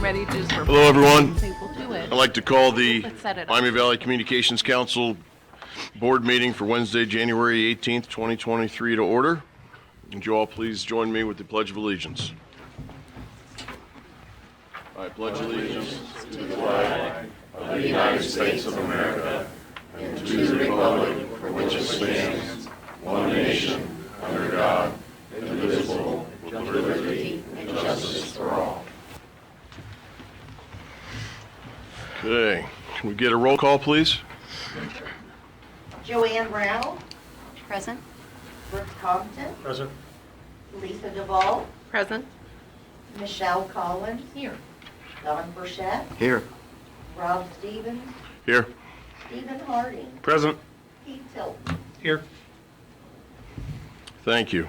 ready to just... Hello, everyone. We'll do it. I'd like to call the Let's set it up. Miami Valley Communications Council Board meeting for Wednesday, January 18th, 2023 to order. Would you all please join me with the Pledge of Allegiance? I pledge allegiance to the flag of the United States of America and to the republic for which it stands, one nation, under God, indivisible, with liberty and justice for all. Okay, can we get a roll call, please? Joanne Brown, Present. Brooks Compton, Present. Lisa DUVALL, Present. Michelle Collins, Here. Don Burchett, Here. Rob Stevens, Here. Stephen Harding, Present. Keith Tilton. Here. Thank you.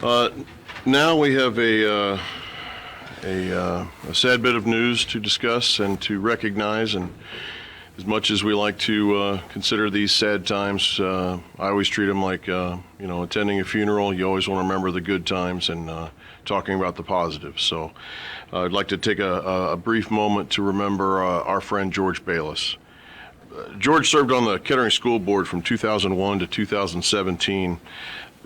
Now we have a sad bit of news to discuss and to recognize, and as much as we like to consider these sad times, I always treat them like, attending a funeral. You always want to remember the good times and talking about the positives. So I'd like to take a brief moment to remember our friend George Bayless. George served on the Kettering School Board from 2001 to 2017.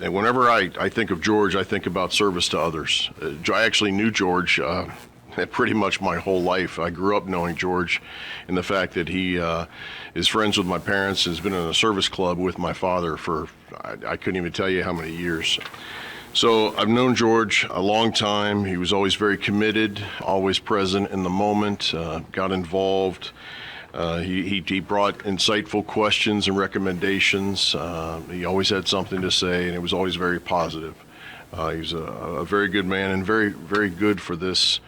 And whenever I think of George, I think about service to others. I actually knew George pretty much my whole life. I grew up knowing George, and the fact that he is friends with my parents, has been in a service club with my father for, I couldn't even tell you how many years. So I've known George a long time. He was always very committed, always present in the moment, got involved. He brought insightful questions and recommendations. He always had something to say, and it was always very positive. He's a very good man and very, very good for this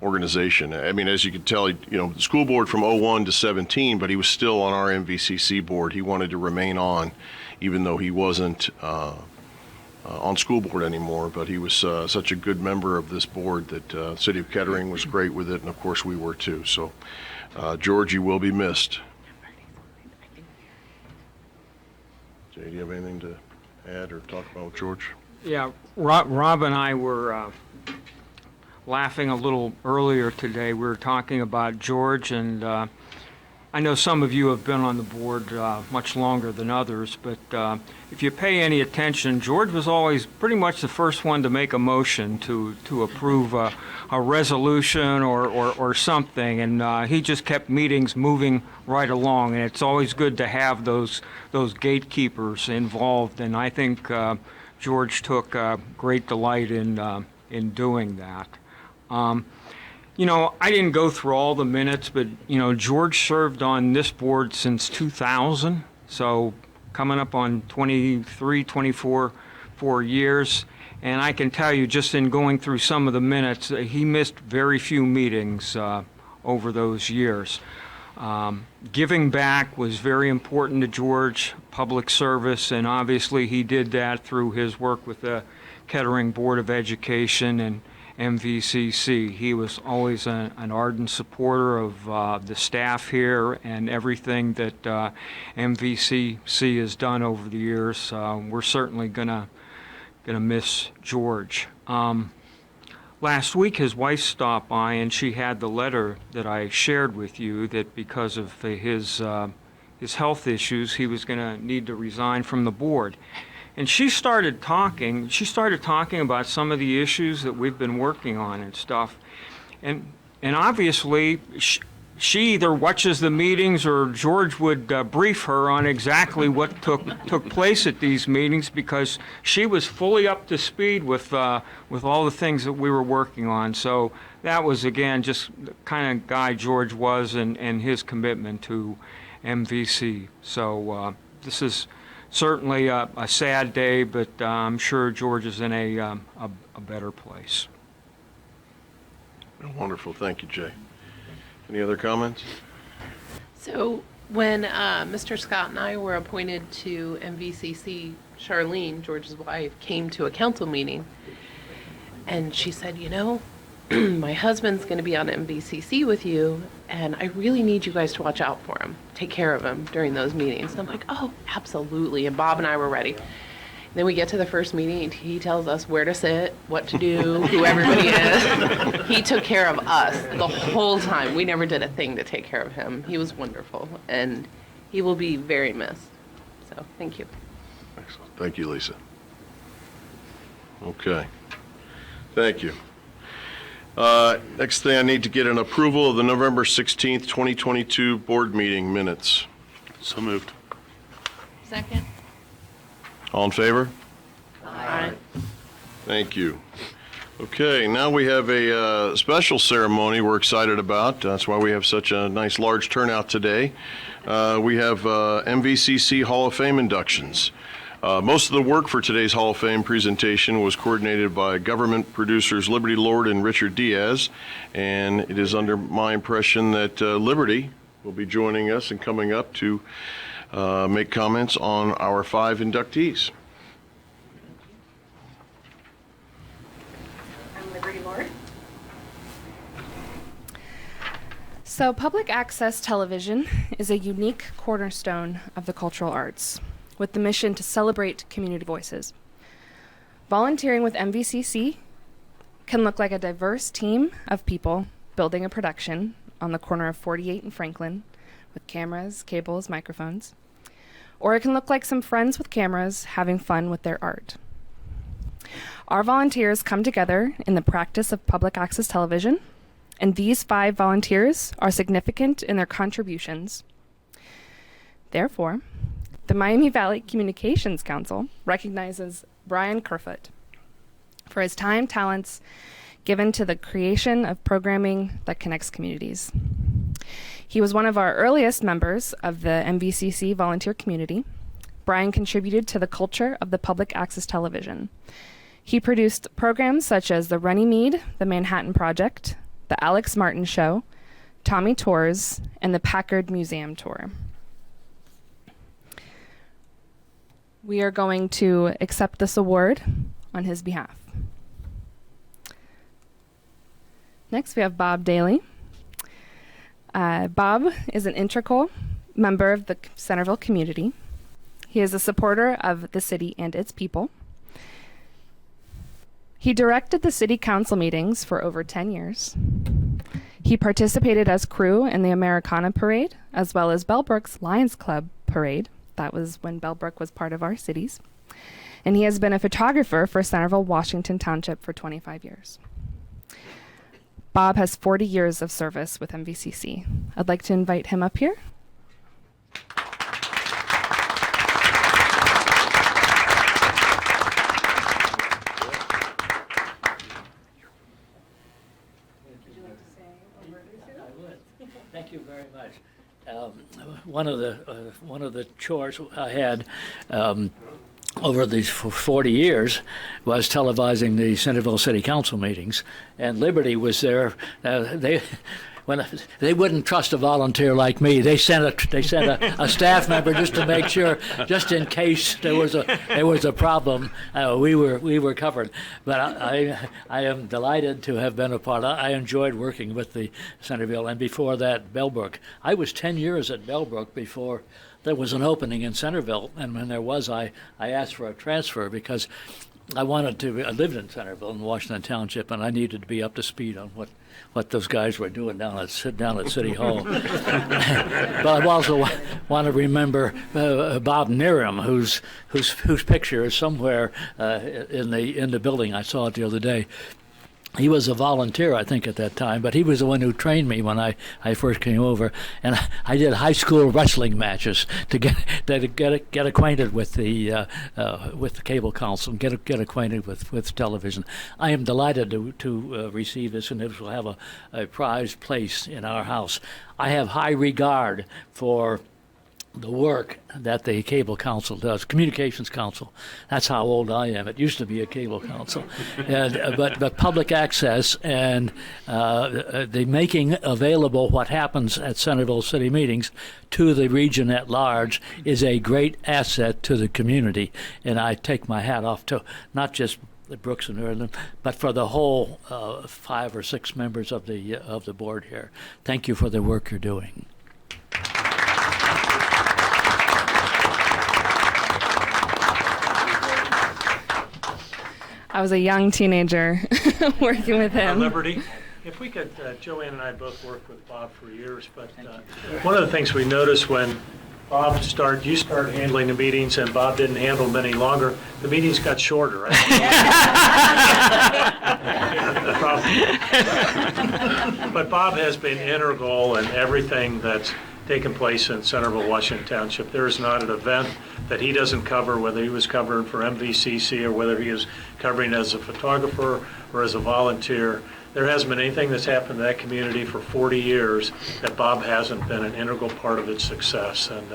organization. I mean, as you can tell, the school board from 01 to 17, but he was still on our MVCC board. He wanted to remain on, even though he wasn't on school board anymore. But he was such a good member of this board that City of Kettering was great with it, and of course we were too. So, George, you will be missed. Jay, do you have anything to add or talk about with George? Yeah, Rob and I were laughing a little earlier today. We were talking about George, and I know some of you have been on the board much longer than others, but if you pay any attention, George was always pretty much the first one to make a motion to approve a resolution or something, and he just kept meetings moving right along, and it's always good to have those gatekeepers involved, and I think George took great delight in doing that. I didn't go through all the minutes, but, George served on this board since 2000, so coming up on 24 years. And I can tell you, just in going through some of the minutes, he missed very few meetings over those years. Giving back was very important to George, public service, and obviously he did that through his work with the Kettering Board of Education and MVCC. He was always an ardent supporter of the staff here and everything that MVCC has done over the years. We're certainly gonna miss George. Last week his wife stopped by and she had the letter that I shared with you, that because of his health issues he was gonna need to resign from the board. And she started talking about some of the issues that we've been working on and stuff. And obviously, she either watches the meetings or George would brief her on exactly what took place at these meetings, because she was fully up to speed with all the things that we were working on. So that was, again, just the kind of guy George was and his commitment to MVC. So this is certainly a sad day, but I'm sure George is in a better place. Wonderful. Thank you, Jay. Any other comments? So when Mr. Scott and I were appointed to MVCC, Charlene, George's wife, came to a council meeting, and she said, my husband's going to be on MVCC with you, and I really need you guys to watch out for him, take care of him during those meetings. And I'm like, oh, absolutely. And Bob and I were ready. Then we get to the first meeting, and he tells us where to sit, what to do, who everybody is. He took care of us the whole time. We never did a thing to take care of him. He was wonderful, and he will be very missed. So, thank you. Excellent. Thank you, Lisa. Okay. Thank you. Next thing, I need to get an approval of the November 16th, 2022 board meeting minutes. So moved. Second. All in favor? Aye. Thank you. Okay, now we have a special ceremony we're excited about. That's why we have such a nice large turnout today. We have MVCC Hall of Fame inductions. Most of the work for today's Hall of Fame presentation was coordinated by government producers Liberty Lord and Richard Diaz, and it is under my impression that Liberty will be joining us and coming up to make comments on our 5 inductees. I'm Liberty Lord. So, public access television is a unique cornerstone of the cultural arts, with the mission to celebrate community voices. Volunteering with MVCC can look like a diverse team of people building a production on the corner of 48 and Franklin with cameras, cables, microphones. Or it can look like some friends with cameras having fun with their art. Our volunteers come together in the practice of public access television, and these 5 volunteers are significant in their contributions. Therefore, the Miami Valley Communications Council recognizes Brian Kerfoot for his time, talents given to the creation of programming that connects communities. He was one of our earliest members of the MVCC volunteer community. Brian contributed to the culture of the public access television. He produced programs such as the Runnymede, the Manhattan Project, the Alex Martin Show, Tommy Tours, and the Packard Museum Tour. We are going to accept this award on his behalf. Next, we have Bob DALEY. Bob is an integral member of the Centerville community. He is a supporter of the city and its people. He directed the city council meetings for over 10 years. He participated as crew in the Americana Parade, as well as Bellbrook's Lions Club Parade. That was when Bellbrook was part of our cities. And he has been a photographer for Centerville, Washington Township for 25 years. Bob has 40 years of service with MVCC. I'd like to invite him up here. Thank you very much. One of the chores I had over these 40 years was televising the Centerville City Council meetings, and Liberty was there. They wouldn't trust a volunteer like me. They sent a staff member just to make sure, just in case there was a problem, we were covered. But I am delighted to have been a part. I enjoyed working with the Centerville, and before that, Bellbrook. I was 10 years at Bellbrook before there was an opening in Centerville, and when there was, I asked for a transfer because I lived in Centerville in Washington Township, and I needed to be up to speed on what those guys were doing down at City Hall. But I also want to remember Bob Niram, whose picture is somewhere in the building. I saw it the other day. He was a volunteer, I think, at that time, but he was the one who trained me when I first came over, and I did high school wrestling matches to get acquainted with the cable council and get acquainted with television. I am delighted to receive this, and this will have a prized place in our house. I have high regard for the work that the Cable Council does, Communications Council. That's how old I am. It used to be a Cable Council. And, but public access and the making available what happens at Centerville City meetings to the region at large is a great asset to the community. And I take my hat off to not just the Brooks and Erlen, but for the whole 5 or 6 members of the board here. Thank you for the work you're doing. I was a young teenager working with him. Liberty. If we could, Joanne and I both worked with Bob for years, but one of the things we noticed when you started handling the meetings and Bob didn't handle them any longer, the meetings got shorter, right? But Bob has been integral in everything that's taken place in Centerville, Washington Township. There is not an event that he doesn't cover, whether he was covering for MVCC or whether he is covering as a photographer or as a volunteer. There hasn't been anything that's happened to that community for 40 years that Bob hasn't been an integral part of its success. And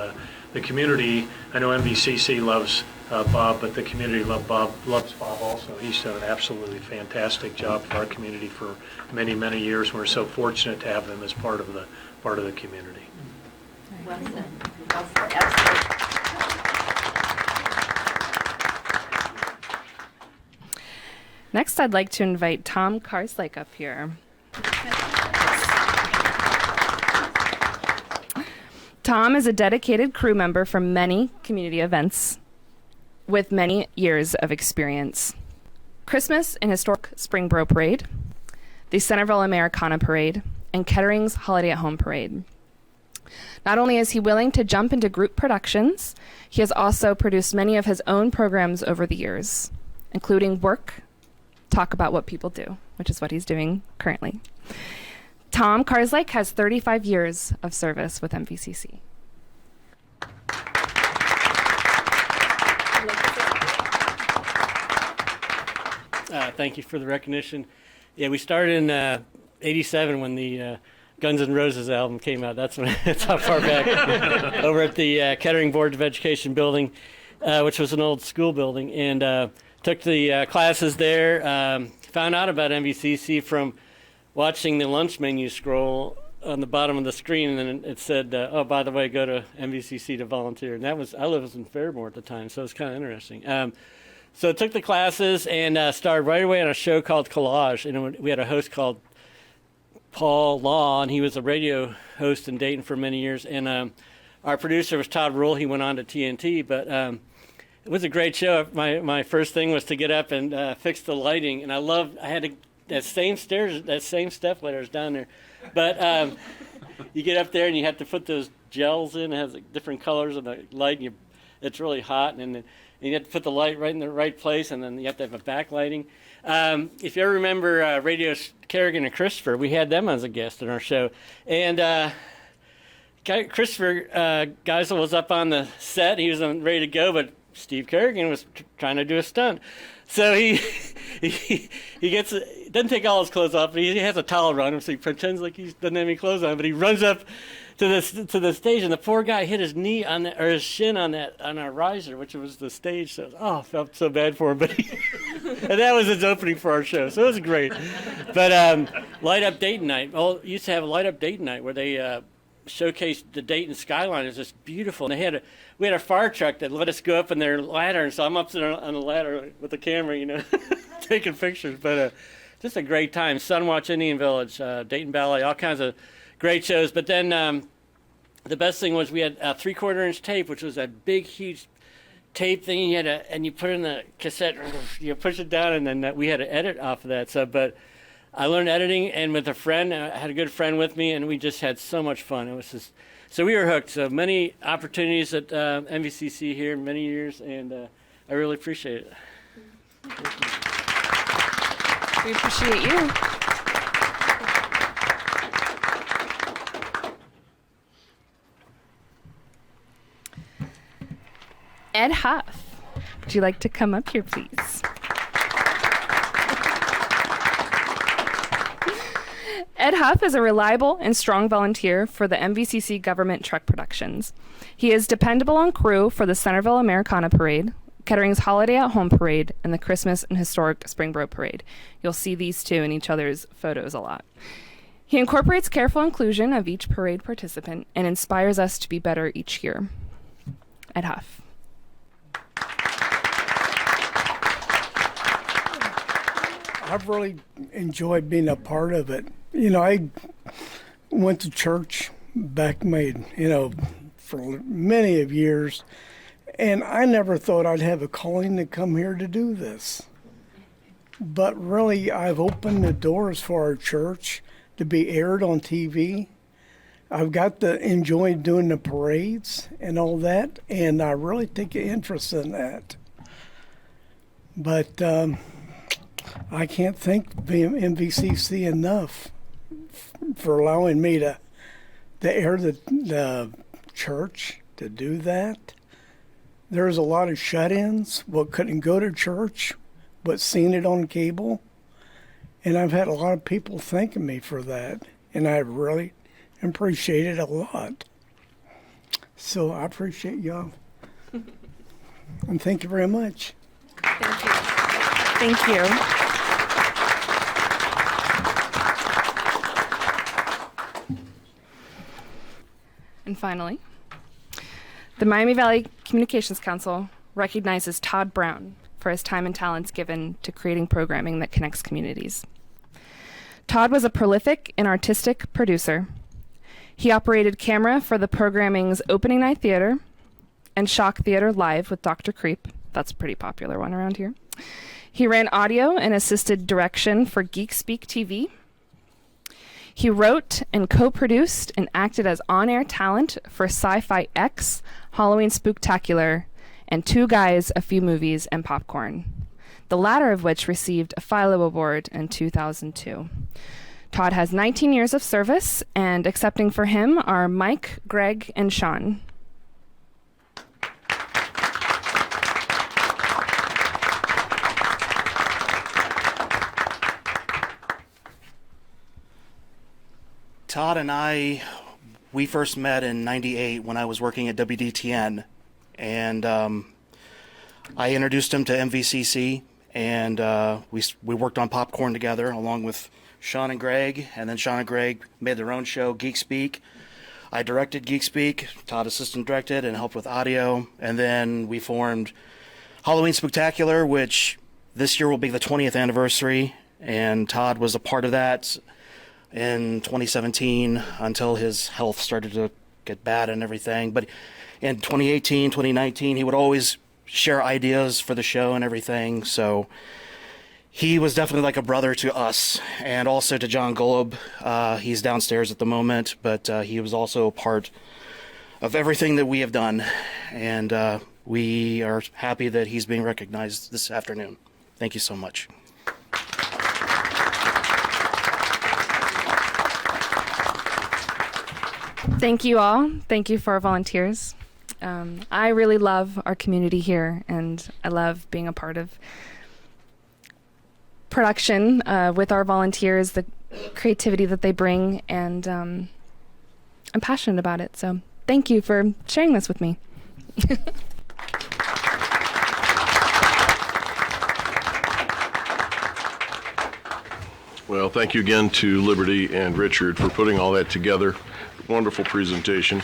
the community, I know MVCC loves Bob, but the community loves Bob also. He's done an absolutely fantastic job for our community for many, many years. We're so fortunate to have him as part of the community. Well said. Well said. Absolutely. Next, I'd like to invite Tom KARSLAKE up here. Tom is a dedicated crew member for many community events with many years of experience. Christmas and Historic Springboro Parade, the Centerville Americana Parade, and Kettering's Holiday at Home Parade. Not only is he willing to jump into group productions, he has also produced many of his own programs over the years, including Work, Talk About What People Do, which is what he's doing currently. Tom KARSLAKE has 35 years of service with MVCC. Thank you for the recognition. Yeah, we started in '87 when the Guns N' Roses album came out. That's how far back. Over at the Kettering Board of Education building, which was an old school building, and took the classes there. Found out about MVCC from watching the lunch menu scroll on the bottom of the screen, and then it said, "Oh, by the way, go to MVCC to volunteer." And I lived in Fairmore at the time, so it was kind of interesting. So I took the classes and started right away on a show called Collage. And we had a host called Paul Law, and he was a radio host in Dayton for many years. And our producer was Todd Rule. He went on to TNT, but it was a great show. My first thing was to get up and fix the lighting, and I had that same step ladders down there. But you get up there and you have to put those gels in. It has different colors of the light, and it's really hot, and you have to put the light right in the right place, and then you have to have a backlighting. If you ever remember Radio Kerrigan and Christopher, we had them as a guest in our show. And Christopher Geisel was up on the set. He was ready to go, but Steve Kerrigan was trying to do a stunt. So he doesn't take all his clothes off, but he has a towel around him, so he pretends like he doesn't have any clothes on, but he runs up to the stage, and the poor guy hit his knee or his shin on our riser, which was the stage. So I felt so bad for him, but and that was his opening for our show, so it was great. But Light Up Dayton Night, used to have a Light Up Dayton Night where they showcased the Dayton skyline. It was just beautiful, and we had a fire truck that let us go up in their ladder, and so I'm up there on the ladder with the camera, taking pictures. But just a great time. Sunwatch Indian Village, Dayton Ballet, all kinds of great shows. But then the best thing was we had a 3/4-inch tape, which was a big, huge tape thing. And you put it in the cassette, you push it down, and then we had to edit off of that. But I learned editing, and with a friend, I had a good friend with me, and we just had so much fun. It was just, so we were hooked. So many opportunities at MVCC here, many years, and I really appreciate it. We appreciate you. Ed Huff, would you like to come up here, please? Ed Huff is a reliable and strong volunteer for the MVCC government truck productions. He is dependable on crew for the Centerville Americana Parade, Kettering's Holiday at Home Parade, and the Christmas and Historic Springboro Parade. You'll see these two in each other's photos a lot. He incorporates careful inclusion of each parade participant and inspires us to be better each year. Ed Huff. I've really enjoyed being a part of it. I went to church back for many of years, and I never thought I'd have a calling to come here to do this. but really I've opened the doors for our church to be aired on TV. I've got to enjoy doing the parades and all that, and I really take an interest in that. But I can't thank MVCC enough for allowing me to air the church, to do that. There's a lot of shut-ins what couldn't go to church but seen it on cable, and I've had a lot of people thanking me for that, and I really appreciate it a lot. So I appreciate y'all, and thank you very much. Thank you. Thank you. And finally, the Miami Valley Communications Council recognizes Todd Brown for his time and talents given to creating programming that connects communities. Todd was a prolific and artistic producer. He operated camera for the programming's Opening Night Theater and Shock Theater Live with Dr. Creep. That's a pretty popular one around here. He ran audio and assisted direction for Geek Speak TV. He wrote and co-produced and acted as on-air talent for Sci-Fi X, Halloween Spooktacular, and Two Guys, A Few Movies, and Popcorn, the latter of which received a Philo Award in 2002. Todd has 19 years of service, and accepting for him are Mike, Greg, and Sean. Todd and we first met in '98 when I was working at WDTN, and I introduced him to MVCC, and we worked on Popcorn together along with Sean and Greg, and then Sean and Greg made their own show, Geek Speak. I directed Geek Speak, Todd assistant directed and helped with audio, and then we formed Halloween Spooktacular, which this year will be the 20th anniversary, and Todd was a part of that in 2017 until his health started to get bad and everything. But in 2018, 2019, he would always share ideas for the show and everything. So he was definitely like a brother to us, and also to John Golub. He's downstairs at the moment, but he was also a part of everything that we have done. And we are happy that he's being recognized this afternoon. Thank you so much. Thank you all. Thank you for our volunteers. I really love our community here, and I love being a part of production with our volunteers, the creativity that they bring, and I'm passionate about it. So thank you for sharing this with me. Well, thank you again to Liberty and Richard for putting all that together. Wonderful presentation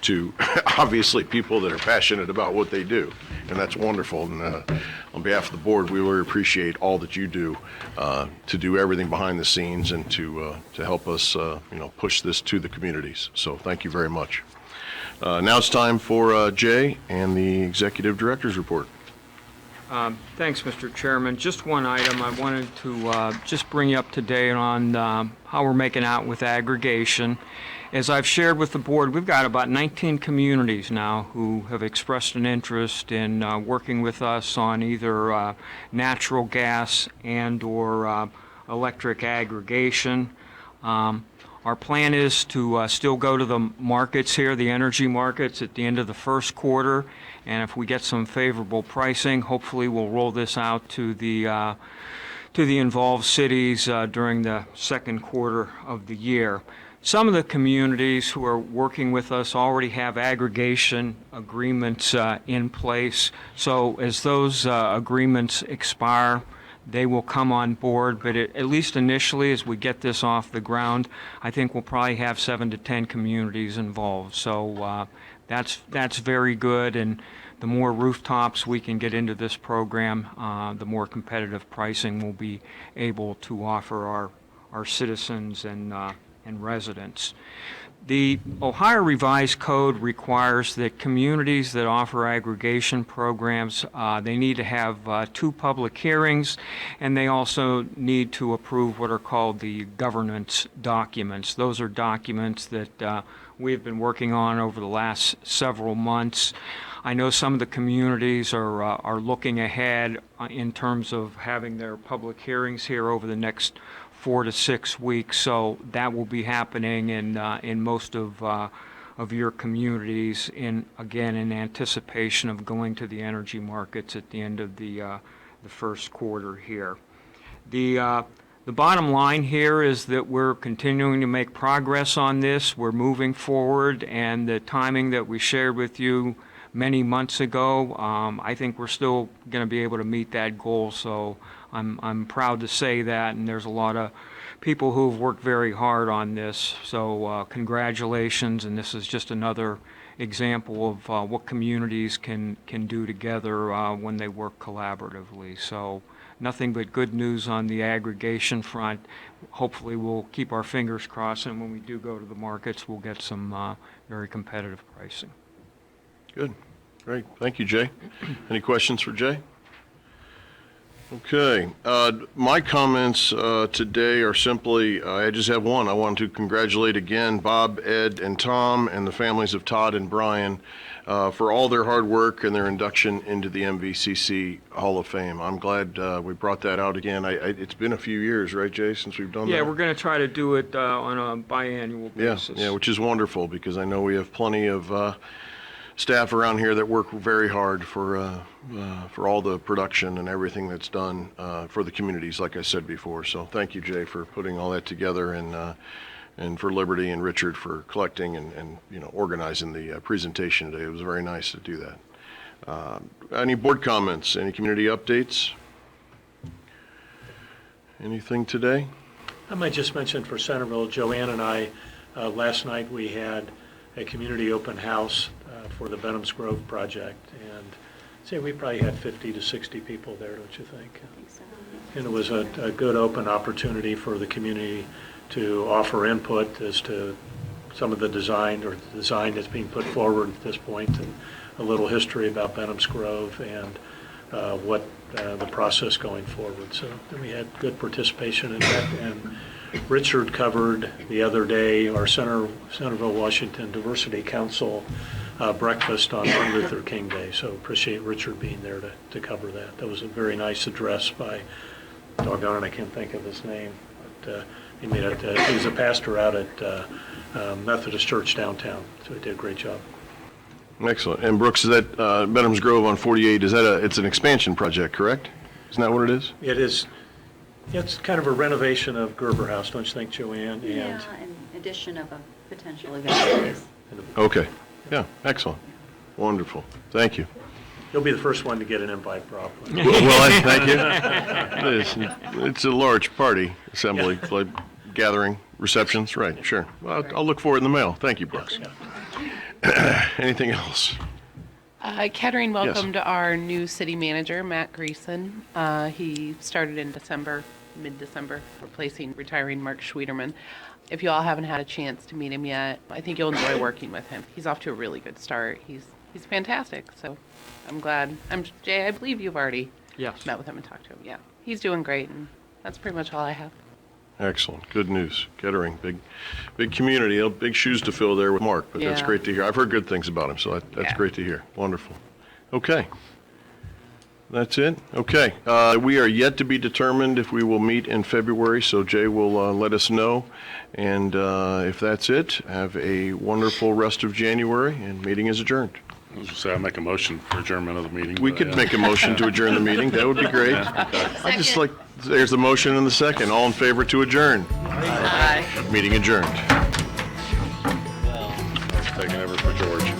to obviously people that are passionate about what they do, and that's wonderful. And on behalf of the board, we really appreciate all that you do to do everything behind the scenes and to help us push this to the communities. So thank you very much. Now it's time for Jay and the executive director's report. Thanks, Mr. Chairman. Just one item. I wanted to just bring you up to date on how we're making out with aggregation. As I've shared with the board, we've got about 19 communities now who have expressed an interest in working with us on either natural gas and or electric aggregation. Our plan is to still go to the markets here, the energy markets, at the end of the first quarter, and if we get some favorable pricing, hopefully we'll roll this out to the involved cities during the second quarter of the year. Some of the communities who are working with us already have aggregation agreements in place, so as those agreements expire, they will come on board, but at least initially, as we get this off the ground, I think we'll probably have 7 to 10 communities involved. So that's very good, and the more rooftops we can get into this program, the more competitive pricing we'll be able to offer our citizens and residents. The Ohio Revised Code requires that communities that offer aggregation programs, they need to have 2 public hearings, and they also need to approve what are called the governance documents. Those are documents that we've been working on over the last several months. I know some of the communities are looking ahead in terms of having their public hearings here over the next 4 to 6 weeks, so that will be happening in most of your communities, in anticipation of going to the energy markets at the end of the first quarter here. The bottom line here is that we're continuing to make progress on this. We're moving forward, and the timing that we shared with you many months ago, I think we're still going to be able to meet that goal. So I'm proud to say that, and there's a lot of people who have worked very hard on this. So congratulations, and this is just another example of what communities can do together when they work collaboratively. So nothing but good news on the aggregation front. Hopefully we'll keep our fingers crossed, and when we do go to the markets, we'll get some very competitive pricing. Good. Great. Thank you, Jay. Any questions for Jay? Okay. My comments today are simply, I just have one. I want to congratulate again Bob, Ed, and Tom, and the families of Todd and Brian for all their hard work and their induction into the MVCC Hall of Fame. I'm glad we brought that out again. It's been a few years, right, Jay, since we've done that? Yeah, we're going to try to do it on a biannual basis. Yeah, which is wonderful, because I know we have plenty of staff around here that work very hard for all the production and everything that's done for the communities, like I said before. So thank you, Jay, for putting all that together, and for Liberty and Richard for collecting and organizing the presentation today. It was very nice to do that. Any board comments? Any community updates? Anything today? I might just mention for Centerville, Joanne and I, last night we had a community open house for the Benham's Grove project, and say we probably had 50 to 60 people there, don't you think? And it was a good open opportunity for the community to offer input as to some of the design, or the design that's being put forward at this point, and a little history about Benham's Grove and what the process going forward. So we had good participation in that, and Richard covered the other day our Centerville, Washington Diversity Council breakfast on Martin Luther King Day. So appreciate Richard being there to cover that. That was a very nice address by, doggone it, I can't think of his name, but he made it. He was a pastor out at Methodist Church downtown, so he did a great job. Excellent. And Brooks, is that Benham's Grove on 48? Is that it's an expansion project, correct? Isn't that what it is? It is. Yeah, it's kind of a renovation of Gerber House, don't you think, Joanne? Yeah, and addition of a potential event space. Okay. Yeah, excellent. Wonderful. Thank you. You'll be the first one to get an invite, probably. Well, thank you. It's a large party assembly, like gathering, receptions, right, sure. Well, I'll look for it in the mail. Thank you, Brooks. Anything else? Kettering welcomed our new city manager, Matt Greason. He started in December, mid-December, replacing retiring Mark Schwederman. If you all haven't had a chance to meet him yet, I think you'll enjoy working with him. He's off to a really good start. He's fantastic, so I'm glad. Jay, I believe you've already met with him and talked to him. Yeah, he's doing great, and that's pretty much all I have. Excellent. Good news. Kettering, big community, big shoes to fill there with Mark, but that's great to hear. I've heard good things about him, so that's great to hear. Wonderful. Okay. That's it? Okay. We are yet to be determined if we will meet in February, so Jay will let us know. And if that's it, have a wonderful rest of January, and meeting is adjourned. I was going to say, I make a motion for adjournment of the meeting. We could make a motion to adjourn the meeting. That would be great. I just like, there's the motion and the second. All in favor to adjourn? Aye. Meeting adjourned. I was taking over for George.